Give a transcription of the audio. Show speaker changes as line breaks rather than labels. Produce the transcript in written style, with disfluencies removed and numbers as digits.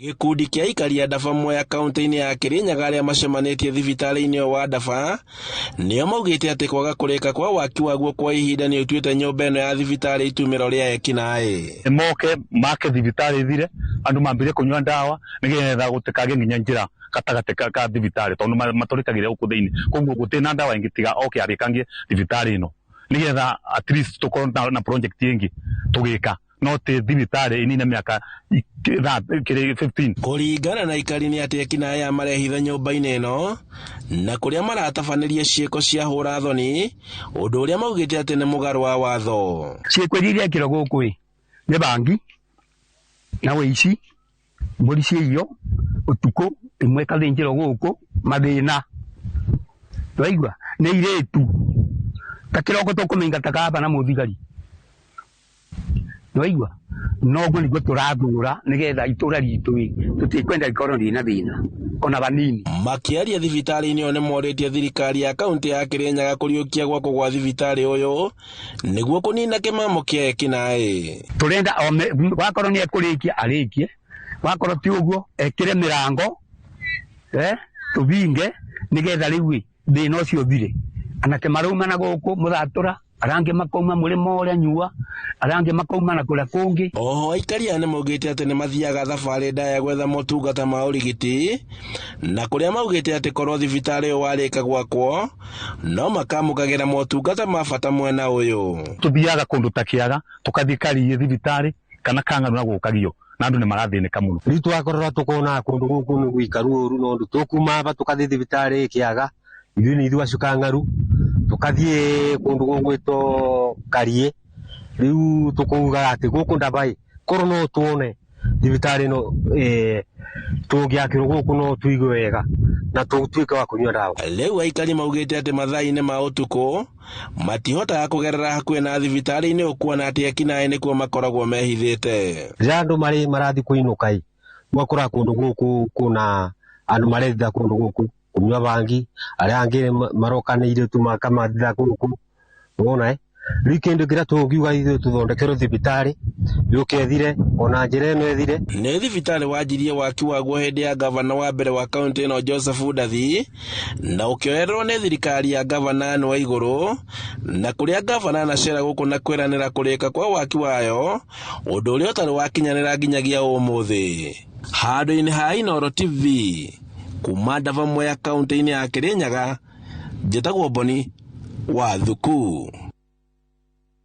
Gikundi kia aikari a Ndaba Mwea kaunti-ini ya Kirinyaga aria macemanĩtie thibitarĩ-inĩ wa Ndaba nĩo maugĩte atĩ kwaga kũrĩka kwa waki waguo kwa ihinda nĩ ũtuĩte nyũmba ĩno ya thibitarĩ itumĩro rĩa ekinaĩ.
Moke make thibitarĩ thire andũ mambire kũnyua ndawa nĩgetha gũtikagĩe nginya njĩra gatagatĩ ka thibitarĩ tondũ matũrĩkagĩra gũkũ thĩinĩ, koguo gũtirĩ na ndawa ingĩ tiga oke arĩkangie thibitarĩ ĩno nĩgetha at least tũkorwo na project ĩngĩ tũgĩka no ti thibitarĩ inine mĩaka 15.
Kũringana na aikari nĩ atĩ ekinaĩ amarehitha nyũmba-inĩ ĩno na kũrĩa maratabanĩria ciĩko cia hũra thoni, ũndũ ũrĩa maugĩte atĩ nĩ mũgarũ wa watho.
Ciĩko iria irekĩrwo gũkũ nĩ bangi na wĩici, mbũri cia irio, ũtukũ, imwe ikathĩnjĩrwo gũkũ, mathĩna. Twaigua nĩ irĩtu ta kĩroko tũkũmaingata kaba na mũthigari. Twaigua noguo nĩguo tũrathũra nĩgetha itũra ritũ tũtikwenda ikorwo rĩna thĩna ona banini.
Makĩaria thibitarĩ-inĩ ĩyo nĩ morĩtie thirikari ya kaunti ya Kirinyaga kũriũkia gwakwo gwa thibitarĩ ũyũ nĩguo kũnina kĩmamo kĩa ekinaĩ.
Tũrenda wakorwo nĩ ekũrĩkia arĩkie, wakorwo ti ũguo ekĩre mĩrango tũbinge nĩgetha rĩu thĩna ũcio ũthire. Anake maraumana gũkũ mũthatũra, arangĩ makauma mũrĩmo ũrĩa nyua, arangĩ makauma na kũrĩa kũngĩ.
Oho aikari aya nĩ maugĩte atĩ nĩ mathiaga thabarĩ ndaya gwetha motungata ma ũrigiti na kũrĩa maugĩte atĩ korwo thibitarĩ ũyũ warĩka gwakwo no makamũkagĩra motungata ma bata mwena ũyũ.
Tũthiaga kũndũ ta Kĩaga tũkathiĩ Kariĩ thibitarĩ kana Kang'aru na gũkagio na andũ nĩ marathĩnĩka mũno.
Rĩu twakorora tũkona kũndũ gũkũ nĩ gũikaru ũru no ndũ tũkuma aba tũkathiĩ thibitarĩ Kĩaga ithuĩ nĩ ithuĩ acio Kang'aru tũkathiĩ kũndũ gũgwĩtwo Kariĩ. Rĩu tũkauga atĩ gũkũ Ndaba korwo no tuone thibitarĩ ĩno tũngĩakĩrwo gũkũ no tũigue wega na tũtuĩke wa kũnyua ndawa.
Rĩu aikari maugĩte atĩ mathaa-inĩ ma ũtukũ matihotaga kũgerera hakuhĩ na thibitarĩ-inĩ ũkuona atĩ ekinaĩ nĩkuo makoragwo mehithĩte.
Rĩrĩa andũ marathiĩ kũinũka mwakora kũndũ gũkũ kuna andũ maretha kũndũ gũkũ kũnyua bangi, arĩa angĩ marokanĩire tu makamathiĩ gũkũ wona rĩu kĩndũ kĩrĩa tũngiuga ithuĩ tũthondekerwo thibitarĩ yũke ethire ona njĩra ĩno ethire.
Nĩ thibitarĩ wanjirie waki waguo hĩndĩ ya gavana wa mbere wa kaunti ĩno Joseph Ndathi na ũkĩoererwo nĩ thirikari ya gavana Anne Waigũrũ na kũrĩa gavana anacera gũkũ na kwĩranĩra kũrĩka kwa waki wayo, ũndũ ũrĩa ũtarĩ wakinyanĩra nginyagia ũmũthĩ. Handũ-inĩ ha Inooro TV kuma Ndaba Mwea kaunti-inĩ ya Kirinyaga, njĩtagwo Boni wa Thuku.